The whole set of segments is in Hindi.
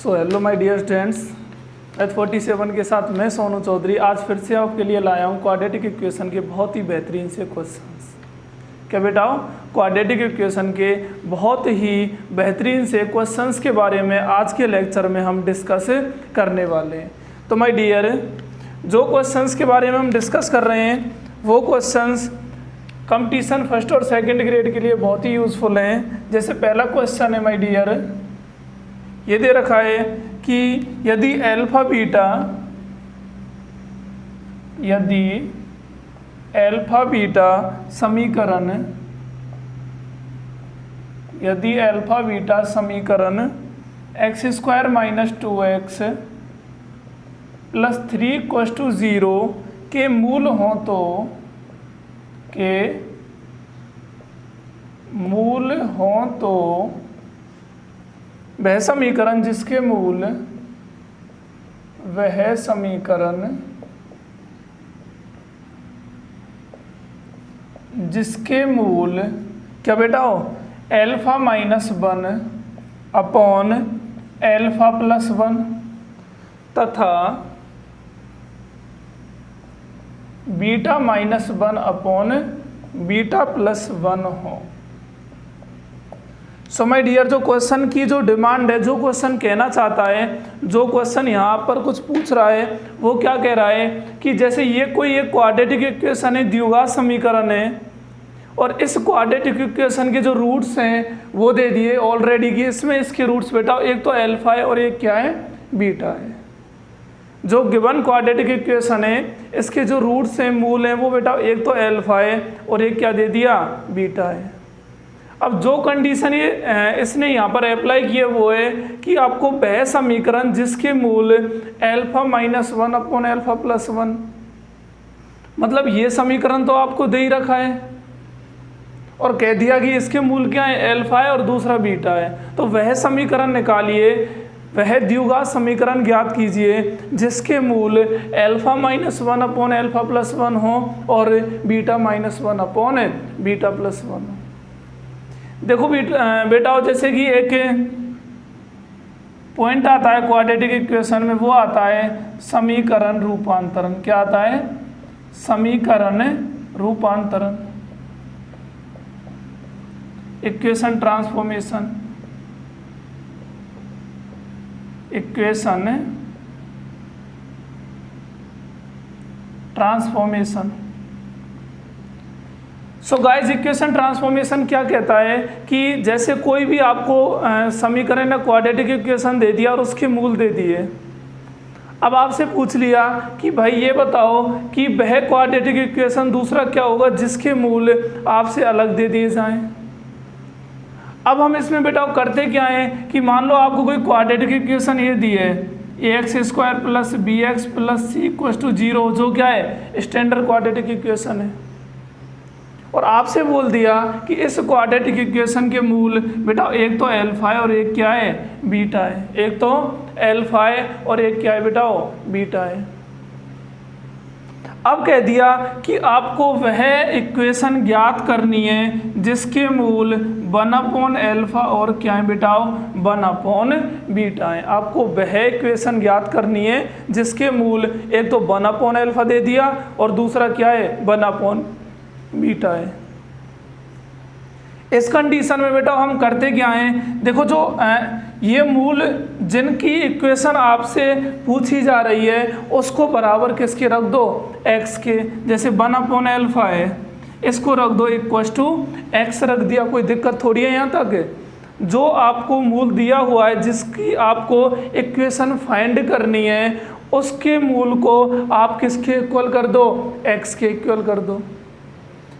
So hello my dear students, math 47 के साथ मैं सोनू चौधरी आज फिर से आपके लिए लाया हूँ क्वाड्रेटिक इक्वेशन के बहुत ही बेहतरीन से क्वेश्चंस। क्या बेटाओ, क्वाड्रेटिक इक्वेशन के बहुत ही बेहतरीन से क्वेश्चंस के बारे में आज के लेक्चर में हम डिस्कस करने वाले हैं। तो माय डियर, जो क्वेश्चंस के बारे में हम डिस्कस कर रहे हैं वो क्वेश्चंस कंपटीशन फर्स्ट और सेकंड ग्रेड के लिए बहुत ही यूज़फुल हैं। जैसे पहला क्वेश्चन है माय डियर, ये दे रखा है कि यदि अल्फा बीटा समीकरण x square minus 2x plus 3 = 0 के मूल हों तो वह समीकरण जिसके मूल क्या बेटा हो अल्फा -1 अपॉन अल्फा +1 तथा बीटा -1 अपॉन बीटा +1 हो। सो माय डियर, जो क्वेश्चन की जो डिमांड है, जो क्वेश्चन कहना चाहता है, जो क्वेश्चन यहाँ पर कुछ पूछ रहा है वो क्या कह रहा है कि जैसे ये कोई एक क्वाड्रेटिक इक्वेशन है, द्विघात समीकरण है, और इस क्वाड्रेटिक इक्वेशन के जो रूट्स हैं वो दे दिए ऑलरेडी कि इसमें इसके रूट्स बेटा एक तो अल्फा है और एक क्या है बीटा है। जो गिवन क्वाड्रेटिक इक्वेशन है इसके जो रूट्स हैं, मूल हैं, वो बेटा एक तो अल्फा है और एक क्या दे दिया बीटा है। अब जो कंडीशन ये इसने यहाँ पर अप्लाई किया वो है कि आपको वह समीकरण जिसके मूल अल्फा -1 अपॉन अल्फा +1, मतलब ये समीकरण तो आपको दे ही रखा है और कह दिया कि इसके मूल क्या है अल्फा है और दूसरा बीटा है, तो वह समीकरण निकालिए, वह द्विघात समीकरण ज्ञात कीजिए जिसके मूल अल्फा -1 अपॉन अल्फा +1 हो और बीटा -1 अपॉन बीटा +1 हो। देखो बेटा जैसे कि एक पॉइंट आता है क्वाड्रेटिक इक्वेशन में, वो आता है समीकरण रूपांतरण। क्या आता है? समीकरण रूपांतरण, equation transformation, so guys, equation transformation क्या कहता है कि जैसे कोई भी आपको समीकरण या क्वाड्रेटिक इक्वेशन दे दिया और उसके मूल दे दिए। अब आपसे पूछ लिया कि भाई ये बताओ कि वह क्वाड्रेटिक इक्वेशन दूसरा क्या होगा जिसके मूल आपसे अलग दे दिए जाएं। अब हम इसमें बेटा करते क्या है कि मान लो आपको कोई क्वाड्रेटिक इक्वेशन ये दी है ax² + bx + c = 0, जो क्या है स्टैंडर्ड क्वाड्रेटिक इक्वेशन है, और आपसे बोल दिया कि इस क्वाड्रेटिक इक्वेशन के मूल बेटा एक तो अल्फा है और एक क्या है बीटा है, एक तो अल्फा है और एक क्या है बेटा बीटा है। अब कह दिया कि आपको वह इक्वेशन ज्ञात करनी है जिसके मूल 1/अल्फा और क्या है बेटा 1/बीटा है। आपको वह इक्वेशन ज्ञात करनी है जिसके मूल एक तो 1/अल्फा दे दिया और दूसरा क्या है 1/बीटा है। इस कंडीशन में बेटा हम करते क्या हैं, देखो जो ये मूल जिनकी इक्वेशन आपसे पूछी जा रही है उसको बराबर किसके रख दो x के। जैसे 1/अल्फा है, इसको रख दो x रख दिया, कोई दिक्कत थोड़ी है यहाँ तक। जो आपको मूल दिया हुआ है जिसकी आपको इक्वेशन फाइंड करनी है उसके मूल को आप किसके इक्वल कर दो x के इक्वल कर दो।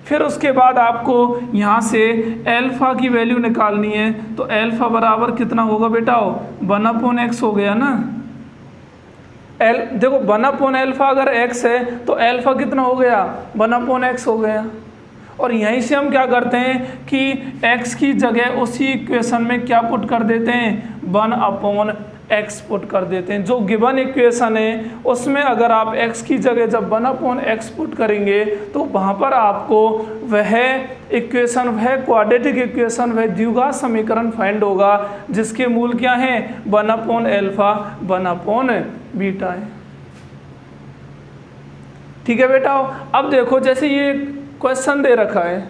फिर उसके बाद आपको यहाँ से अल्फा की वैल्यू निकालनी है, तो अल्फा बराबर कितना होगा बेटा 1/x हो गया ना। देखो 1/अल्फा अगर x है तो अल्फा कितना हो गया 1/x हो गया। और यहीं से हम क्या करते हैं कि x की जगह उसी इक्वेशन में क्या पुट कर देते हैं 1/ x पुट कर देते हैं। जो गिवन इक्वेशन है उसमें अगर आप x की जगह जब 1/x पुट करेंगे तो वहाँ पर आपको वह इक्वेशन, वह क्वाड्रेटिक इक्वेशन, वह द्विघात समीकरण फाइंड होगा जिसके मूल क्या हैं 1/α 1/β है। ठीक है बेटा। अब देखो जैसे ये क्वेश्चन दे रखा है,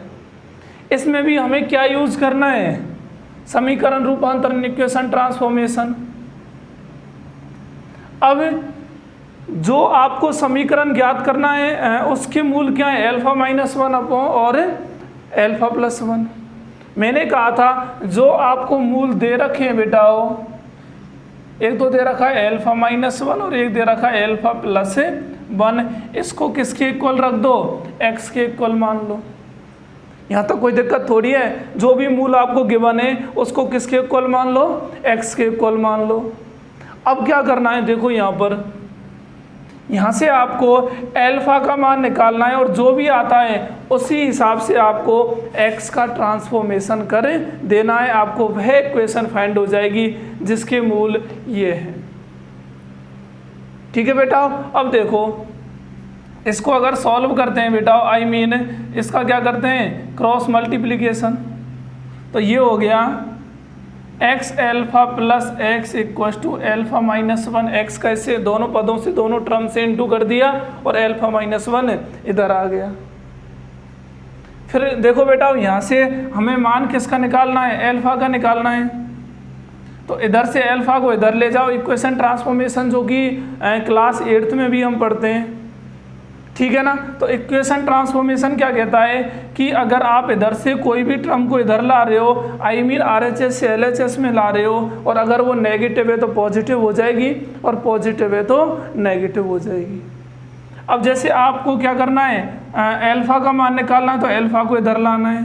इसमें भी हमें क्या यूज करना है, समीकरण रूपांतरण, इक्वेशन ट्रांसफॉर्मेशन। अब जो आपको समीकरण ज्ञात करना है उसके मूल क्या है α-1 और α+1। मैंने कहा था जो आपको मूल दे रखे हैं बेटा, एक तो दे रखा है α-1 और एक दे रखा है α+1, इसको किसके इक्वल रख दो, x के इक्वल मान लो। यहाँ तक कोई दिक्कत थोड़ी है, जो भी मूल आपको गिवन है उसको किसके इक्वल मान लो, x के इक्वल मान लो। अब क्या करना है, देखो यहाँ से आपको अल्फा का मान निकालना है और जो भी आता है उसी हिसाब से आपको x का ट्रांसफॉर्मेशन कर देना है, आपको वह इक्वेशन फाइंड हो जाएगी जिसके मूल ये है। ठीक है बेटा। अब देखो इसको अगर सॉल्व करते हैं बेटा, इसका क्या करते हैं क्रॉस मल्टीप्लिकेशन, तो ये हो गया x∆x α-1, x का इससे दोनों पदों से, दोनों टर्म से इंटू कर दिया और α-1 इधर आ गया। फिर देखो बेटा यहाँ से हमें मान किसका निकालना है, अल्फा का निकालना है, तो इधर से अल्फा को इधर ले जाओ, इक्वेशन ट्रांसफॉर्मेशन जो कि क्लास 8th में भी हम पढ़ते हैं। ठीक है ना। तो इक्वेशन ट्रांसफॉर्मेशन क्या कहता है कि अगर आप इधर से कोई भी टर्म को इधर ला रहे हो, RHS से LHS में ला रहे हो, और अगर वो नेगेटिव है तो पॉजिटिव हो जाएगी और पॉजिटिव है तो नेगेटिव हो जाएगी। अब जैसे आपको क्या करना है, अल्फा का मान निकालना है, तो अल्फा को इधर लाना है,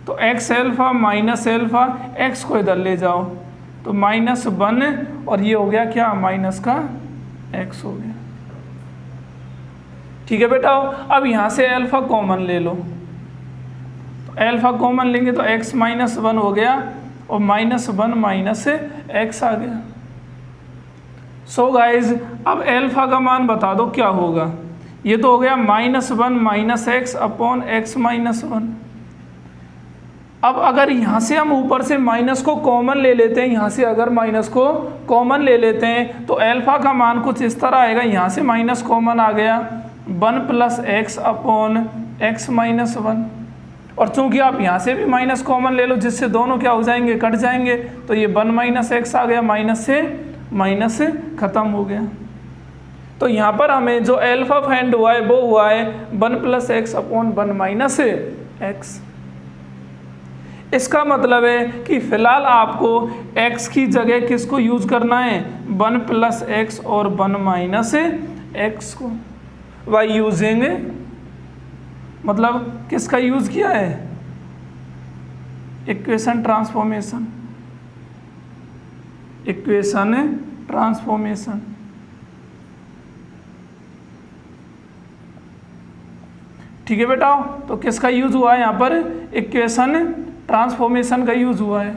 तो x∆-α, x को इधर ले जाओ तो -1 और ये हो गया क्या माइनस का x हो गया। ठीक है बेटा। अब यहाँ से अल्फा कॉमन ले लो, तो अल्फा कॉमन लेंगे तो x-1 हो गया और -1 -x आ गया। सो गाइज अब अल्फा का मान बता दो क्या होगा, ये तो हो गया -1 -x अपॉन x-1। अब अगर यहाँ से हम ऊपर से माइनस को कॉमन ले लेते हैं, यहाँ से अगर माइनस को कॉमन ले लेते हैं तो अल्फा का मान कुछ इस तरह आएगा, यहाँ से माइनस कॉमन आ गया 1 + x अपॉन x-1, और चूंकि आप यहाँ से भी माइनस कॉमन ले लो जिससे दोनों क्या हो जाएंगे, कट जाएंगे, तो ये 1 - x आ गया, माइनस से माइनस से ख़त्म हो गया। तो यहाँ पर हमें जो अल्फा फाइंड हुआ है वो हुआ है 1 + x अपॉन 1 - x। इसका मतलब है कि फिलहाल आपको x की जगह किसको यूज करना है, 1 + x और 1 - x को, बाय यूजिंग, मतलब किसका यूज किया है, इक्वेशन ट्रांसफॉर्मेशन, इक्वेशन ट्रांसफॉर्मेशन। ठीक है बेटा। तो किसका यूज हुआ है यहाँ पर, इक्वेशन ट्रांसफॉर्मेशन का यूज हुआ है।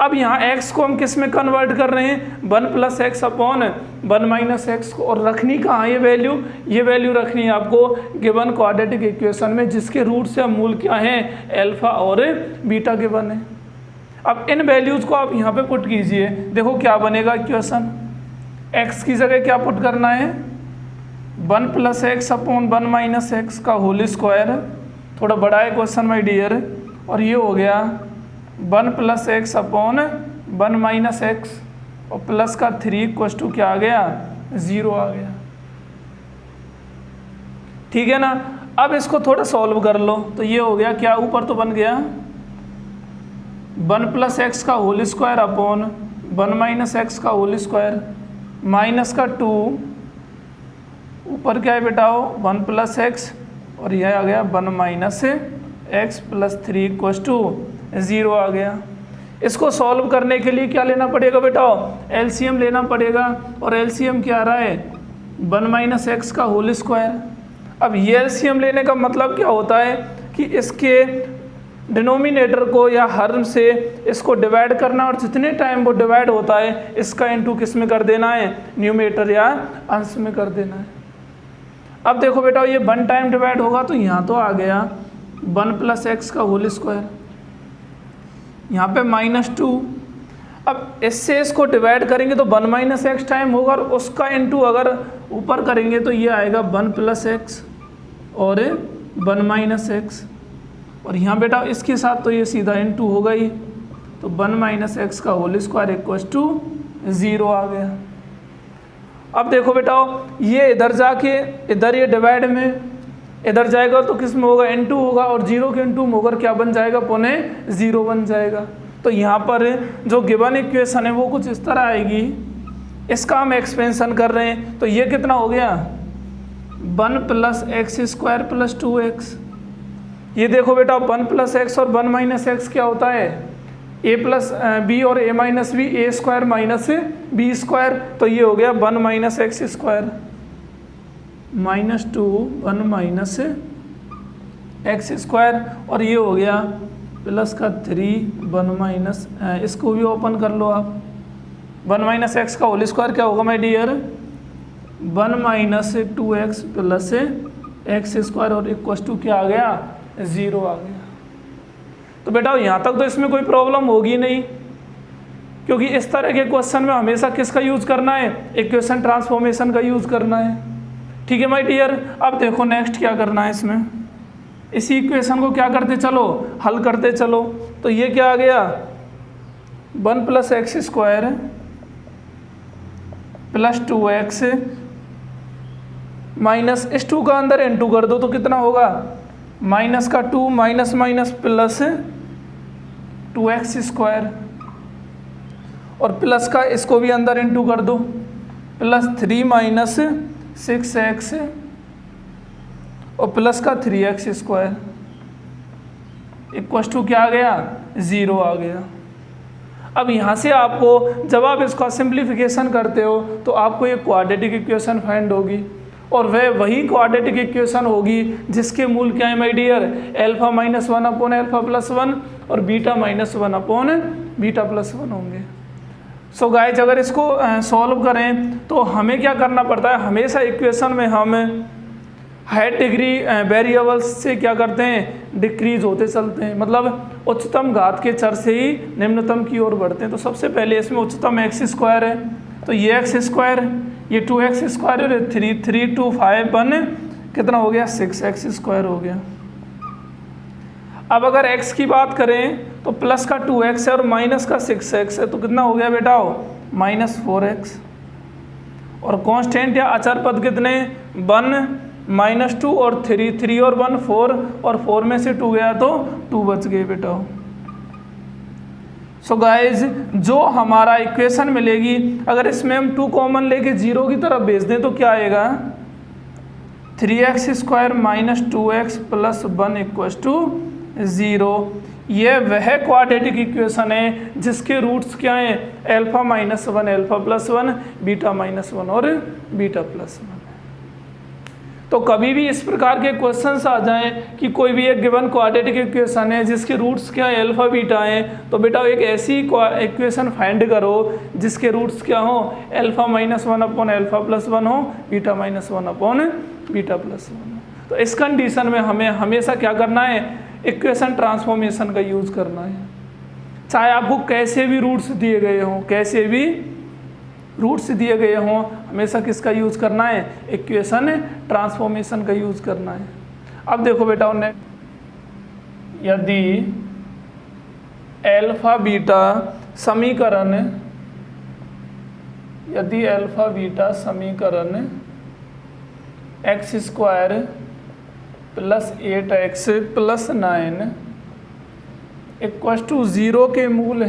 अब यहाँ x को हम किस में कन्वर्ट कर रहे हैं, 1 + x अपॉन 1 - x को, और रखनी कहाँ ये वैल्यू, ये वैल्यू रखनी है आपको गिवन क्वाड्रेटिक इक्वेशन में जिसके रूट से हम मूल क्या हैं, अल्फा और बीटा गिवन है। अब इन वैल्यूज़ को आप यहाँ पे पुट कीजिए, देखो क्या बनेगा इक्वेशन। x की जगह क्या पुट करना है, 1 + x अपॉन 1 - x का होल स्क्वायर, थोड़ा बड़ा है क्वेश्चन माय डियर, और ये हो गया 1 + x अपॉन 1 - x और प्लस का 3 = क्या आ गया, 0 आ गया। ठीक है ना। अब इसको थोड़ा सॉल्व कर लो, तो ये हो गया क्या, ऊपर तो बन गया 1 + x का होल स्क्वायर अपॉन 1 - x का होल स्क्वायर, माइनस का 2, ऊपर क्या है बेटाओ 1 + x और यह आ गया 1 - x + 3 = 0 आ गया। इसको सॉल्व करने के लिए क्या लेना पड़ेगा बेटा, एलसीएम लेना पड़ेगा, और एलसीएम क्या आ रहा है 1 - x का होल स्क्वायर। अब ये एलसीएम लेने का मतलब क्या होता है कि इसके डिनोमिनेटर को या हर से इसको डिवाइड करना और जितने टाइम वो डिवाइड होता है इसका इनटू किस में कर देना है, न्यूमरेटर या अंश में कर देना है। अब देखो बेटा ये 1 टाइम डिवाइड होगा तो यहाँ तो आ गया 1 + x का होल स्क्वायर, यहाँ पे -2। अब इससे इसको डिवाइड करेंगे तो 1 - x टाइम होगा और उसका इनटू अगर ऊपर करेंगे तो ये आएगा 1 + x और 1 - x, और यहाँ बेटा इसके साथ तो ये सीधा इनटू होगा ही, तो 1 - x का होल स्क्वायर इक्वल्स टू 0 आ गया। अब देखो बेटा ये इधर जाके इधर ये डिवाइड में इधर जाएगा तो किस में होगा, इनटू होगा, और 0 के इनटू में होकर क्या बन जाएगा, पौने 0 बन जाएगा। तो यहाँ पर जो गिवन इक्वेशन है वो कुछ इस तरह आएगी, इसका हम एक्सपेंशन कर रहे हैं तो ये कितना हो गया 1 + x² + 2x। ये देखो बेटा 1 + x और 1 - x क्या होता है, a + b और a - b, a² - b², तो ये हो गया 1 - x² -2 1 - x², और ये हो गया प्लस का 3 1 - इसको भी ओपन कर लो आप, 1 - x का होल स्क्वायर क्या होगा माय डियर, 1 - 2x + x² और इक्वल्स टू क्या आ गया 0 आ गया। तो बेटा यहाँ तक तो इसमें कोई प्रॉब्लम होगी नहीं, क्योंकि इस तरह के क्वेश्चन में हमेशा किसका यूज़ करना है, इक्वेशन ट्रांसफॉर्मेशन का यूज़ करना है। ठीक है माय डियर। अब देखो नेक्स्ट क्या करना है, इसमें इसी इक्वेशन को क्या करते चलो, हल करते चलो। तो ये क्या आ गया 1 + x² + 2x माइनस इस 2 का अंदर इनटू कर दो तो कितना होगा माइनस का 2 माइनस माइनस प्लस 2x², और प्लस का इसको भी अंदर इनटू कर दो, +3 - 6x और प्लस का 3x² इक्वल्स टू क्या आ गया 0 आ गया। अब यहाँ से आपको जब आप इसका सिंप्लीफिकेशन करते हो तो आपको ये क्वाड्रेटिक इक्वेशन फाइंड होगी, और वह वही क्वाड्रेटिक इक्वेशन होगी जिसके मूल क्या है माय डियर, α - 1 / α + 1 और β - 1 / β + 1 होंगे। सो गाइज अगर इसको सॉल्व करें तो हमें क्या करना पड़ता है, हमेशा इक्वेशन में हम हायर डिग्री वेरिएबल्स से क्या करते हैं, डिक्रीज होते चलते हैं, मतलब उच्चतम घात के चर से ही निम्नतम की ओर बढ़ते हैं। तो सबसे पहले इसमें उच्चतम x² है, तो ये x², ये 2x² और 3 2 5 1 कितना हो गया 6x² हो गया। अब अगर x की बात करें तो प्लस का 2x है और माइनस का 6x है, तो कितना हो गया बेटा -4x, और कांस्टेंट या अचर पद कितने 1 - 2 और 3 और 1 4, और 4 में से 2 गया तो 2 बच गए बेटा। सो गाइज जो हमारा इक्वेशन मिलेगी अगर इसमें हम 2 कॉमन लेके 0 की तरफ भेज दें तो क्या आएगा 3x² - 2x + 1 इक्वल्स टू 0। यह वह क्वाड्रेटिक इक्वेशन है जिसके रूट्स क्या हैं α - 1 α + 1 β - 1 और β + 1। तो कभी भी इस प्रकार के क्वेश्चंस आ जाएं कि कोई भी एक गिवन क्वाड्रेटिक इक्वेशन है जिसके रूट्स क्या है अल्फा बीटा हैं, तो बेटा एक ऐसी इक्वेशन फाइंड करो जिसके रूट्स क्या हो α - 1 / α + 1 हो, β - 1 / β + 1। तो इस कंडीशन में हमें हमेशा क्या करना है, इक्वेशन ट्रांसफॉर्मेशन का यूज़ करना है, चाहे आपको कैसे भी रूट्स दिए गए हों, कैसे भी रूट्स दिए गए हों, हमेशा किसका यूज़ करना है, इक्वेशन ट्रांसफॉर्मेशन का यूज़ करना है। अब देखो बेटा उन्हें यदि अल्फा बीटा समीकरण x² + 8x + 9 = 0 के मूल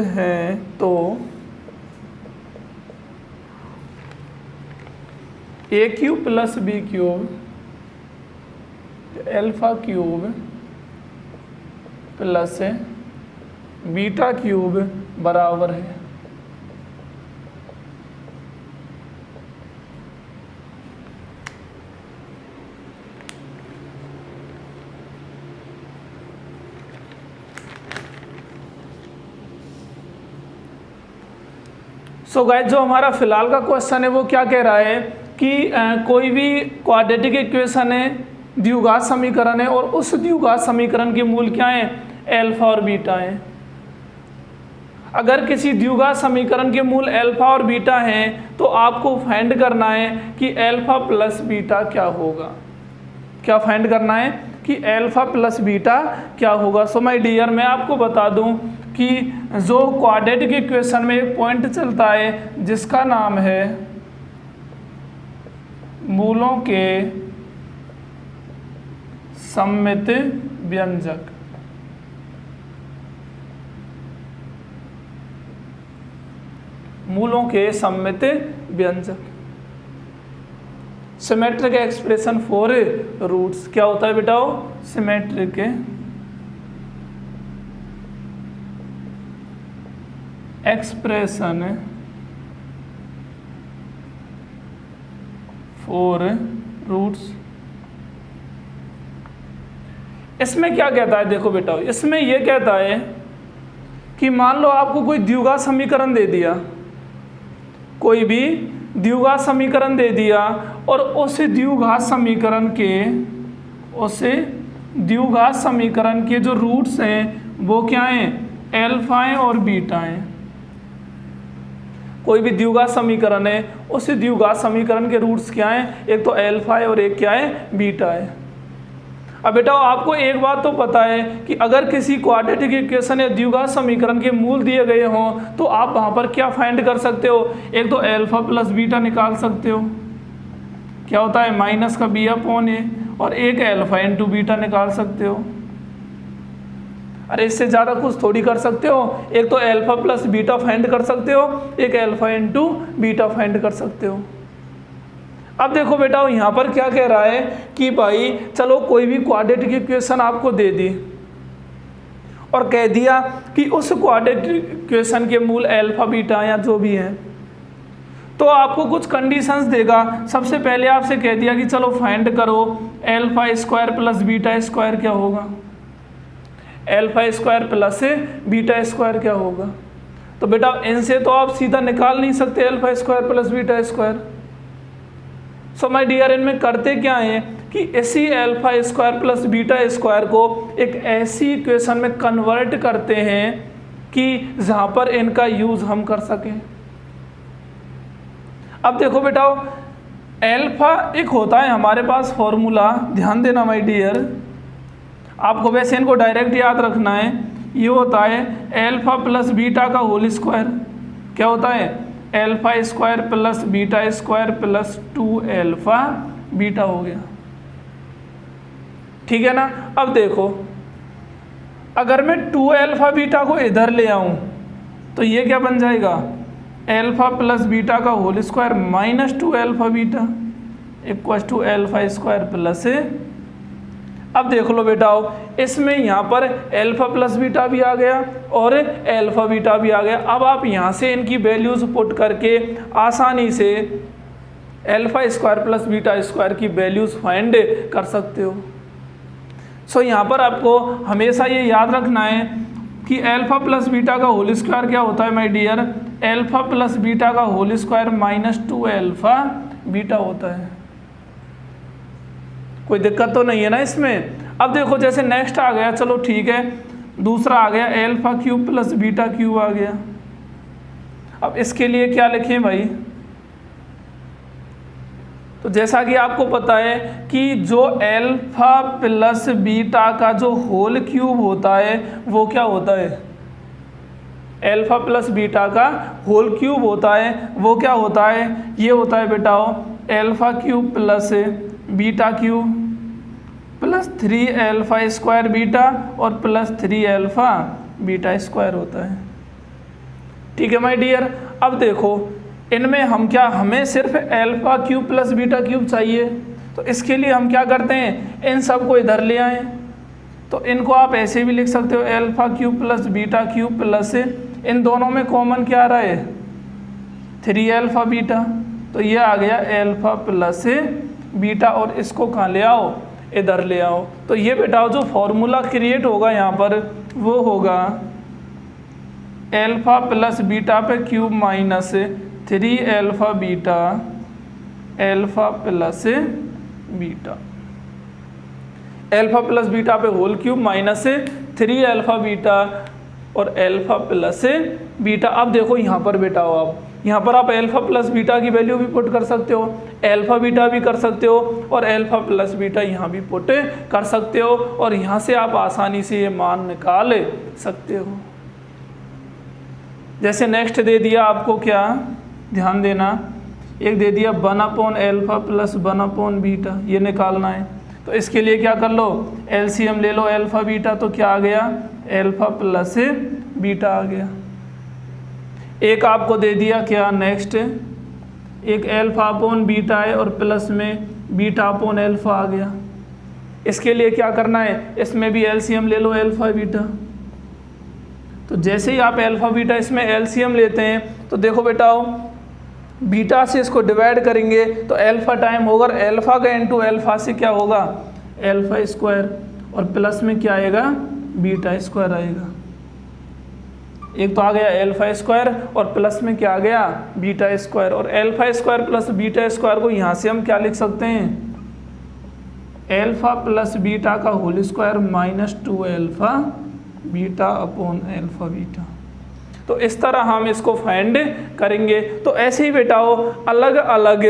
हैं तो a³ + b³ α³ प्लस β³ बराबर है सो गाइस जो हमारा फिलहाल का क्वेश्चन है वो क्या कह रहा है कि कोई भी क्वाड्रेटिक इक्वेशन है, द्विघात समीकरण है, और उस द्विघात समीकरण के मूल क्या है, अल्फा और बीटा है। अगर किसी द्विघात समीकरण के मूल अल्फा और बीटा हैं तो आपको फाइंड करना है कि अल्फा प्लस बीटा क्या होगा। क्या फाइंड करना है कि अल्फा प्लस बीटा क्या होगा। सो माय डियर, मैं आपको बता दूं कि जो क्वाड्रेटिक इक्वेशन में एक पॉइंट चलता है जिसका नाम है मूलों के सममित व्यंजक। मूलों के सममित व्यंजक, सिमेट्रिक एक्सप्रेशन फॉर रूट्स। क्या होता है बेटाओ, सिमेट्रिक एक्सप्रेशन फॉर रूट्स। इसमें क्या कहता है, देखो बेटा, इसमें यह कहता है कि मान लो आपको कोई द्विघात समीकरण दे दिया, कोई भी द्विघात समीकरण दे दिया, और उस द्विघात समीकरण के जो रूट्स हैं वो क्या हैं, अल्फा हैं और बीटा हैं। कोई भी द्विघात समीकरण है, उस द्विघात समीकरण के रूट्स क्या हैं, एक तो अल्फा है और एक क्या है, बीटा है। अब बेटा आपको एक बात तो पता है कि अगर किसी क्वाड्रेटिक इक्वेशन या द्विघात समीकरण के मूल दिए गए हों तो आप वहाँ पर क्या फाइंड कर सकते हो, एक तो अल्फा प्लस बीटा निकाल सकते हो, क्या होता है माइनस का बी अपॉन ए, और एक अल्फा इंटू बीटा निकाल सकते हो। अरे इससे ज़्यादा कुछ थोड़ी कर सकते हो, एक तो अल्फा प्लस बीटा फाइंड कर सकते हो, एक अल्फा इंटू बीटा फाइंड कर सकते हो। अब देखो बेटा यहाँ पर क्या कह रहा है कि भाई चलो कोई भी क्वाड्रेटिक इक्वेशन आपको दे दी और कह दिया कि उस क्वाड्रेटिक इक्वेशन के मूल अल्फा बीटा या जो भी है, तो आपको कुछ कंडीशंस देगा। सबसे पहले आपसे कह दिया कि चलो फाइंड करो alpha square plus beta square क्या होगा, alpha square plus beta square क्या होगा। तो बेटा इनसे तो आप सीधा निकाल नहीं सकते alpha square plus beta square. So my dear, इनमें करते क्या है कि इसी alpha square plus beta square को एक ऐसी इक्वेशन में कन्वर्ट करते हैं कि जहां पर इनका यूज हम कर सकें। अब देखो बेटा अल्फा एक होता है हमारे पास फॉर्मूला, ध्यान देना माय डियर, आपको वैसे इनको डायरेक्ट याद रखना है। ये होता है अल्फा प्लस बीटा का होल स्क्वायर। क्या होता है, alpha square plus beta square plus 2 alpha beta हो गया, ठीक है ना। अब देखो अगर मैं 2 अल्फा बीटा को इधर ले आऊं तो ये क्या बन जाएगा, अल्फा प्लस बीटा का whole square minus 2 alpha beta equal to alpha square plus. अब देख लो बेटा इसमें यहाँ पर अल्फा प्लस बीटा भी आ गया और अल्फा बीटा भी आ गया। अब आप यहाँ से इनकी वैल्यूज पुट करके आसानी से alpha square plus beta square की वैल्यूज फाइंड कर सकते हो। सो यहाँ पर आपको हमेशा ये याद रखना है कि अल्फा प्लस बीटा का होल स्क्वायर क्या होता है my dear, alpha plus beta का whole square minus 2 alpha beta होता है। कोई दिक्कत तो नहीं है ना इसमें। अब देखो जैसे नेक्स्ट आ गया, चलो ठीक है, दूसरा आ गया alpha cube plus beta cube आ गया। अब इसके लिए क्या लिखें भाई, तो जैसा कि आपको पता है कि जो अल्फा प्लस बीटा का जो होल क्यूब होता है वो क्या होता है, अल्फा प्लस बीटा का होल क्यूब होता है वो क्या होता है, ये होता है बेटा alpha cube plus beta cube plus 3 alpha square beta और प्लस 3 अल्फा बीटा स्क्वायर होता है, ठीक है माय डियर। अब देखो इनमें हम क्या, हमें सिर्फ alpha cube plus beta cube चाहिए, तो इसके लिए हम क्या करते हैं, इन सब को इधर ले आएँ। तो इनको आप ऐसे भी लिख सकते हो alpha cube plus beta cube plus इन दोनों में कॉमन क्या आ रहा है 3 अल्फा बीटा, तो ये आ गया अल्फा प्लस बीटा, और इसको कहाँ ले आओ, इधर ले आओ। तो ये बेटा जो फॉर्मूला क्रिएट होगा यहाँ पर वो होगा अल्फा प्लस बीटा पे cube minus 3 alpha beta alpha plus beta, alpha plus beta पे whole cube minus 3 alpha beta और अल्फ़ा प्लस बीटा। अब देखो यहाँ पर बेटा हो, आप यहाँ पर आप अल्फ़ा प्लस बीटा की वैल्यू भी पुट कर सकते हो, अल्फ़ा बीटा भी कर सकते हो और अल्फ़ा प्लस बीटा यहाँ भी पुट कर सकते हो और यहाँ से आप आसानी से ये मान निकाल सकते हो। जैसे नेक्स्ट दे दिया आपको, क्या ध्यान देना, एक दे दिया 1 अल्फ़ा प्लस 1 बीटा, ये निकालना है। तो इसके लिए क्या कर लो, एलसीएम ले लो अल्फ़ा बीटा, तो क्या आ गया, अल्फ़ा प्लस बीटा आ गया। एक आपको दे दिया क्या नेक्स्ट, एक अल्फ़ा अपॉन बीटा है और प्लस में बीटा अपॉन अल्फ़ा आ गया। इसके लिए क्या करना है, इसमें भी एलसीएम ले लो अल्फ़ा बीटा। तो जैसे ही आप अल्फ़ा बीटा इसमें एलसीएम लेते हैं तो देखो बेटा, बीटा से इसको डिवाइड करेंगे तो अल्फ़ा टाइम होगा, अल्फ़ा का इंटू अल्फ़ा से क्या होगा, अल्फ़ा स्क्वायर, और प्लस में क्या आएगा, बीटा स्क्वायर आएगा। एक तो आ गया अल्फ़ा स्क्वायर और प्लस में क्या आ गया, बीटा स्क्वायर। और alpha square plus beta square को यहाँ से हम क्या लिख सकते हैं, अल्फ़ा प्लस बीटा का whole square minus 2 alpha beta upon alpha beta. तो इस तरह हम इसको फाइंड करेंगे। तो ऐसे ही बेटा हो, अलग अलग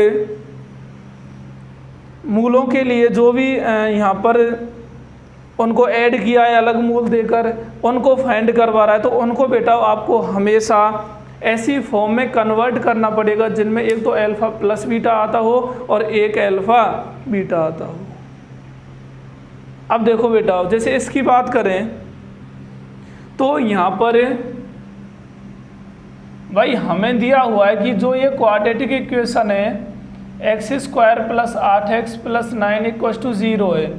मूलों के लिए जो भी यहाँ पर उनको ऐड किया है अलग मूल देकर, उनको फाइंड करवा रहा है, तो उनको बेटा आपको हमेशा ऐसी फॉर्म में कन्वर्ट करना पड़ेगा जिनमें एक तो अल्फ़ा प्लस बीटा आता हो और एक अल्फ़ा बीटा आता हो। अब देखो बेटा, जैसे इसकी बात करें तो यहाँ पर भाई हमें दिया हुआ है कि जो ये क्वाड्रेटिक इक्वेशन है x square plus 8x plus 9 equals to 0 है,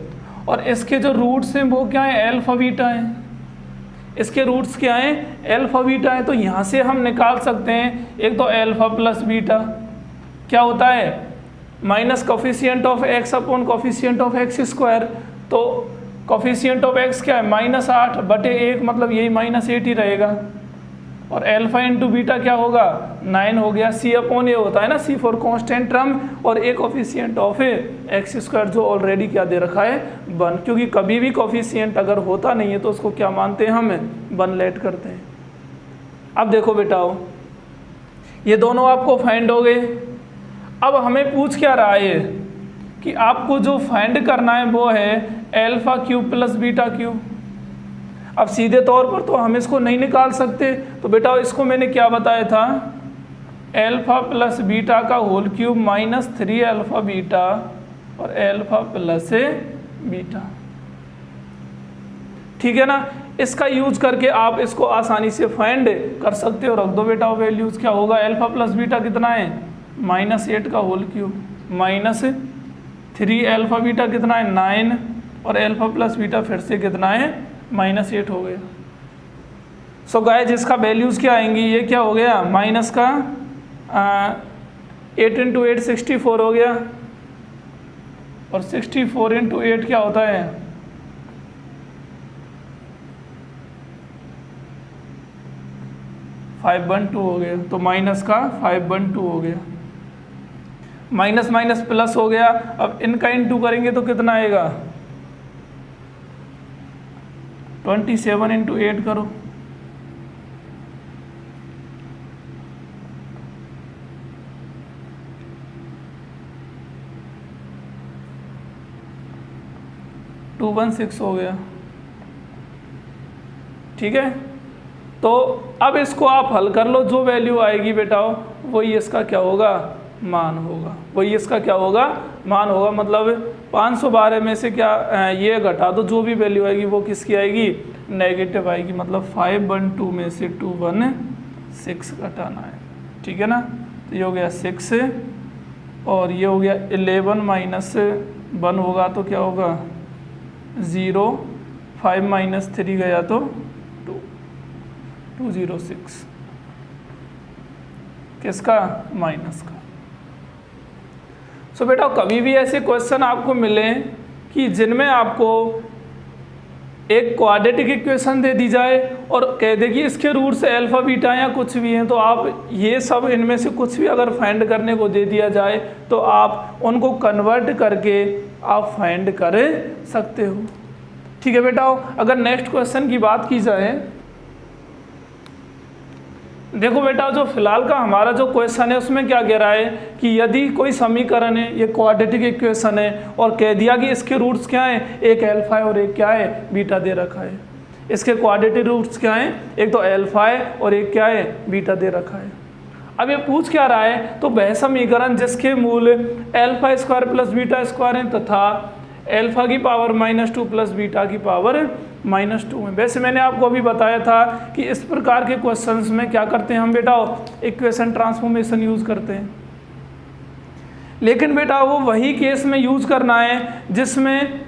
और इसके जो रूट्स हैं वो क्या है, अल्फ़ा बीटा हैं। इसके रूट्स क्या हैं, अल्फ़ा बीटा है। तो यहाँ से हम निकाल सकते हैं, एक तो अल्फ़ा प्लस बीटा क्या होता है, minus coefficient of x upon coefficient of x square. तो कोफिशिएंट ऑफ एक्स क्या है, -8/1, मतलब यही -8 ही रहेगा। और अल्फ़ा इंटू बीटा क्या होगा, 9 हो गया। सी अपॉन ए होता है ना, सी फॉर कांस्टेंट टर्म, और ए कोफिशिएंट ऑफ एक्स स्क्वायर जो ऑलरेडी क्या दे रखा है, 1, क्योंकि कभी भी कोफिशिएंट अगर होता नहीं है तो उसको क्या मानते हैं हम, 1 लेट करते हैं। अब देखो बेटाओ, ये दोनों आपको फाइंड हो गए। अब हमें पूछ क्या रहा है कि आपको जो फाइंड करना है वो है alpha cube plus beta cube. अब सीधे तौर पर तो हम इसको नहीं निकाल सकते, तो बेटा इसको मैंने क्या बताया था, अल्फ़ा प्लस बीटा का whole cube minus 3 alpha beta और अल्फ़ा प्लस बीटा, ठीक है ना। इसका यूज करके आप इसको आसानी से फाइंड कर सकते हो। रख दो बेटा वैल्यूज, क्या होगा, अल्फ़ा प्लस बीटा कितना है, -8 का whole cube minus 3 alpha beta कितना है, 9, और अल्फ़ा प्लस बीटा फिर से कितना है, -8 हो गया। सो गाइस इसका वैल्यूज़ क्या आएंगी, ये क्या हो गया, माइनस का 8 × 8 64 हो गया, और 64 × 8 क्या होता है, 512 हो गया। तो माइनस का 512 हो गया, माइनस माइनस प्लस हो गया। अब इनका इंटू करेंगे तो कितना आएगा, 27 × 8 करो, टू 216 हो गया, ठीक है। तो अब इसको आप हल कर लो, जो वैल्यू आएगी बेटा वही इसका क्या होगा, मान होगा, वही इसका क्या होगा, मान होगा। मतलब 512 में से क्या ये घटा दो, जो भी वैल्यू आएगी वो किसकी आएगी, नेगेटिव आएगी। मतलब 512 में से 216 घटाना है, ठीक है ना। तो ये हो गया 6, और ये हो गया 11 माइनस 1 होगा तो क्या होगा 0, 5 - 3 गया तो 206, किसका, माइनस का। सो बेटा कभी भी ऐसे क्वेश्चन आपको मिले कि जिनमें आपको एक क्वाड्रेटिक इक्वेशन दे दी जाए और कह दे कि इसके रूट्स अल्फा बीटा या कुछ भी हैं, तो आप ये सब इनमें से कुछ भी अगर फाइंड करने को दे दिया जाए तो आप उनको कन्वर्ट करके आप फाइंड कर सकते हो। ठीक है बेटा, अगर नेक्स्ट क्वेश्चन की बात की जाए, देखो बेटा जो फिलहाल का हमारा जो क्वेश्चन है उसमें क्या कह रहा है कि यदि कोई समीकरण है, ये क्वाड्रेटिक इक्वेशन है और कह दिया कि इसके रूट्स क्या हैं, एक अल्फा है और एक क्या है, बीटा दे रखा है। इसके क्वाड्रेटिक रूट्स क्या हैं, एक तो अल्फा है और एक क्या है, बीटा दे रखा है। अब ये पूछ क्या रहा है, तो वह समीकरण जिसके मूल alpha square plus beta square है तथा अल्फा की पावर -2 प्लस बीटा की पावर -2 है। वैसे मैंने आपको अभी बताया था कि इस प्रकार के क्वेश्चंस में क्या करते हैं हम बेटा, इक्वेशन ट्रांसफॉर्मेशन यूज़ करते हैं। लेकिन बेटा वो वही केस में यूज़ करना है जिसमें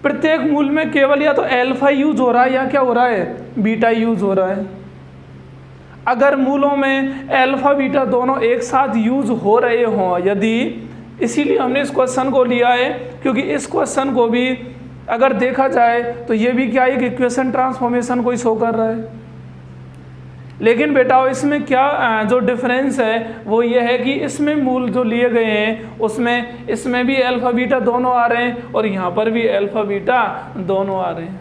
प्रत्येक मूल में केवल या तो अल्फा यूज हो रहा है या क्या हो रहा है, बीटा यूज हो रहा है। अगर मूलों में अल्फा बीटा दोनों एक साथ यूज हो रहे हों, यदि, इसीलिए हमने इस क्वेश्चन को लिया है, क्योंकि इस क्वेश्चन को भी अगर देखा जाए तो ये भी क्या एक इक्वेशन ट्रांसफॉर्मेशन को ही शो कर रहा है। लेकिन बेटा इसमें क्या जो डिफरेंस है वो ये है कि इसमें मूल जो लिए गए हैं उसमें इसमें भी अल्फा बीटा दोनों आ रहे हैं और यहाँ पर भी अल्फा बीटा दोनों आ रहे हैं।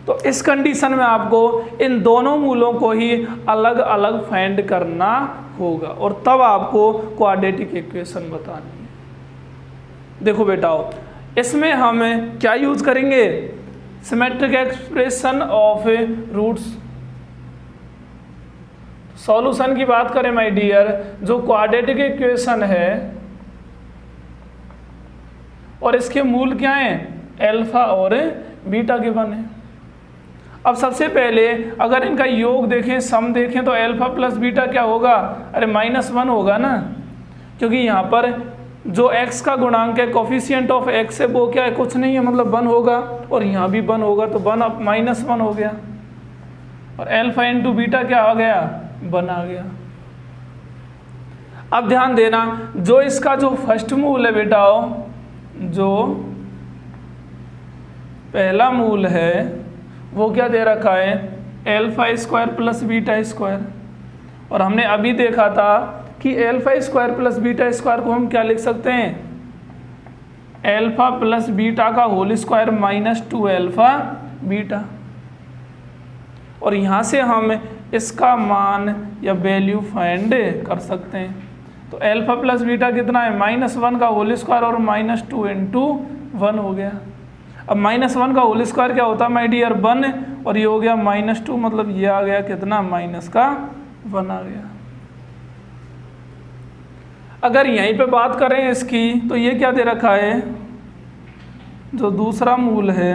तो इस कंडीशन में आपको इन दोनों मूलों को ही अलग अलग फाइंड करना होगा और तब आपको क्वाड्रेटिक इक्वेशन बतानी है। देखो बेटा इसमें हम क्या यूज करेंगे, symmetric expression of roots. Solution की बात करें माय डियर, जो क्वाड्रेटिक इक्वेशन है और इसके मूल क्या हैं, अल्फा और बीटा गिवन है। अब सबसे पहले अगर इनका योग देखें, सम देखें, तो अल्फा प्लस बीटा क्या होगा, अरे -1 होगा ना, क्योंकि यहाँ पर जो x का गुणांक है, कोफिशिएंट ऑफ x है, वो क्या है, कुछ नहीं है, मतलब 1 होगा और यहाँ भी 1 होगा, तो 1 अब -1 हो गया और अल्फा इंटू बीटा क्या आ गया, 1 आ गया। अब ध्यान देना, जो इसका जो फर्स्ट मूल है बेटा, जो पहला मूल है वो क्या दे रखा है, alpha square plus beta square. और हमने अभी देखा था कि alpha square plus beta square को हम क्या लिख सकते हैं, अल्फा प्लस बीटा का होल स्क्वायर -2 अल्फा बीटा। और यहाँ से हम इसका मान या वैल्यू फाइंड कर सकते हैं। तो अल्फा प्लस बीटा कितना है, -1 का होल स्क्वायर और -2 इंटू 1 हो गया। अब -1 का होल स्क्वायर क्या होता है माय डियर, 1, और ये हो गया -2, मतलब ये आ गया कितना, -1 आ गया। अगर यहीं पे बात करें इसकी, तो ये क्या दे रखा है, जो दूसरा मूल है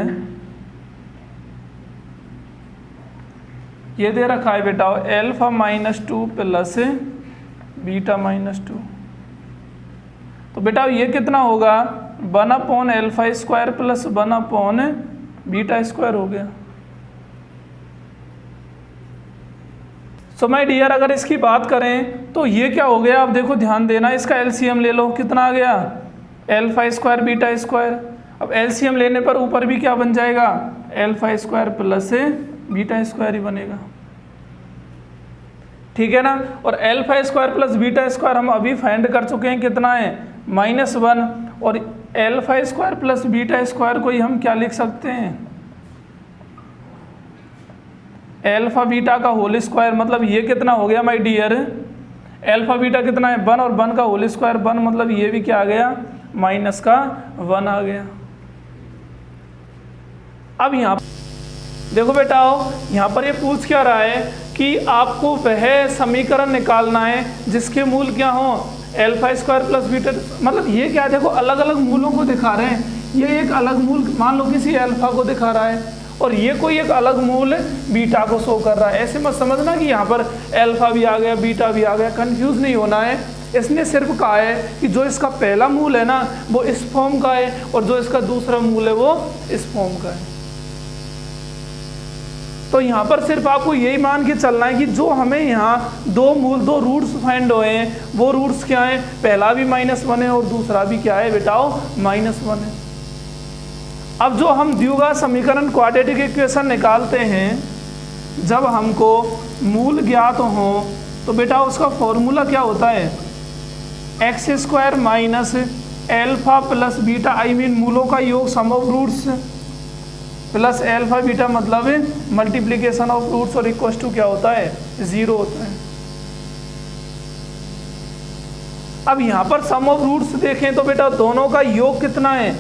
ये दे रखा है बेटा अल्फा -2 प्लस बीटा -2। तो बेटा ये कितना होगा, 1 alpha square plus 1 beta square हो गया। सो माय डियर अगर इसकी बात करें तो ये क्या हो गया, आप देखो ध्यान देना, इसका एलसीएम ले लो, कितना आ गया, अल्फा स्क्वायर बीटा स्क्वायर। अब एलसीएम लेने पर ऊपर भी क्या बन जाएगा, alpha square plus beta square ही बनेगा, ठीक है ना। और alpha square plus beta square हम अभी फाइंड कर चुके हैं, कितना है, -1। और alpha square plus beta square को ही हम क्या लिख सकते हैं, अल्फा बीटा का होल स्क्वायर। मतलब ये कितना हो गया माय डियर, अल्फा बीटा कितना है, 1, और 1 का होल स्क्वायर 1, मतलब ये भी क्या आ गया, -1 आ गया। अब यहाँ देखो बेटा, यहाँ पर ये पूछ क्या रहा है कि आपको वह समीकरण निकालना है जिसके मूल क्या हो, अल्फा स्क्वायर प्लस बीटा। मतलब ये क्या, देखो अलग अलग मूलों को दिखा रहे हैं। ये एक अलग मूल मान लो किसी अल्फा को दिखा रहा है और ये कोई एक अलग मूल बीटा को शो कर रहा है। ऐसे मत समझना कि यहाँ पर अल्फा भी आ गया बीटा भी आ गया, कंफ्यूज नहीं होना है। इसने सिर्फ कहा है कि जो इसका पहला मूल है ना वो इस फॉर्म का है और जो इसका दूसरा मूल है वो इस फॉर्म का है। तो यहाँ पर सिर्फ आपको यही मान के चलना है कि जो हमें यहाँ दो रूट्स फाइंड हुए हैं वो रूट्स क्या हैं, पहला भी -1 है और दूसरा भी क्या है बेटाओ, -1 है। अब जो हम द्विघात समीकरण क्वाड्रेटिक इक्वेशन निकालते हैं, जब हमको मूल ज्ञात हो तो बेटा उसका फॉर्मूला क्या होता है, x square minus alpha plus beta, I mean मूलों का योग sum of roots plus alpha beta मतलब मल्टीप्लिकेशन ऑफ रूट्स, और इक्वल टू क्या होता है, 0 होता है। अब यहाँ पर सम ऑफ रूट्स देखें तो बेटा दोनों का योग कितना है,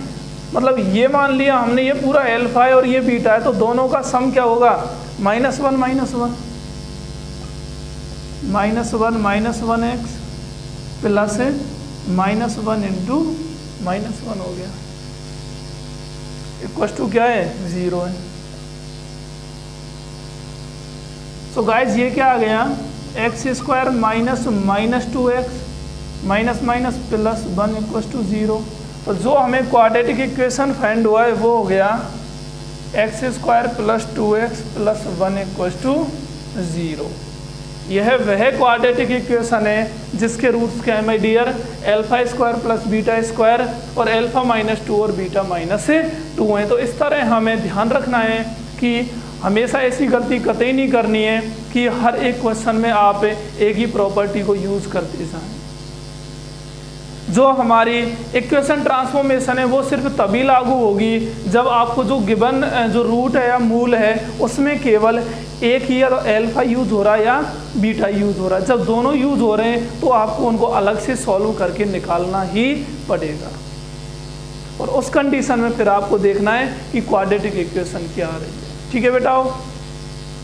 मतलब ये मान लिया हमने ये पूरा एल्फा है और ये बीटा है, तो दोनों का सम क्या होगा, -1 -1 -1 -1 एक्स प्लस -1 इंटू -1 हो गया, इक्वल टू क्या है, 0 है। सो गाइज ये क्या आ गया, x square minus -2x minus minus plus 1 equal to 0। तो जो हमें क्वाड्रेटिक इक्वेशन फाइंड हुआ है वो हो गया x square plus 2x plus 1 equal to 0। यह वह क्वाड्रेटिक इक्वेशन है जिसके रूट्स क्या है my dear, alpha square plus beta square और अल्फा -2 और बीटा -2 हैं। तो इस तरह हमें ध्यान रखना है कि हमेशा ऐसी गलती कतई नहीं करनी है कि हर एक क्वेश्चन में आप एक ही प्रॉपर्टी को यूज करते जाएं। जो हमारी इक्वेशन ट्रांसफॉर्मेशन है वो सिर्फ तभी लागू होगी जब आपको जो गिवन जो रूट है या मूल है उसमें केवल एक ही अल्फा यूज हो रहा है या बीटा यूज हो रहा है। जब दोनों यूज हो रहे हैं तो आपको उनको अलग से सॉल्व करके निकालना ही पड़ेगा, और उस कंडीशन में फिर आपको देखना है कि क्वाड्रेटिक इक्वेशन क्या आ रही है। ठीक है बेटाओ।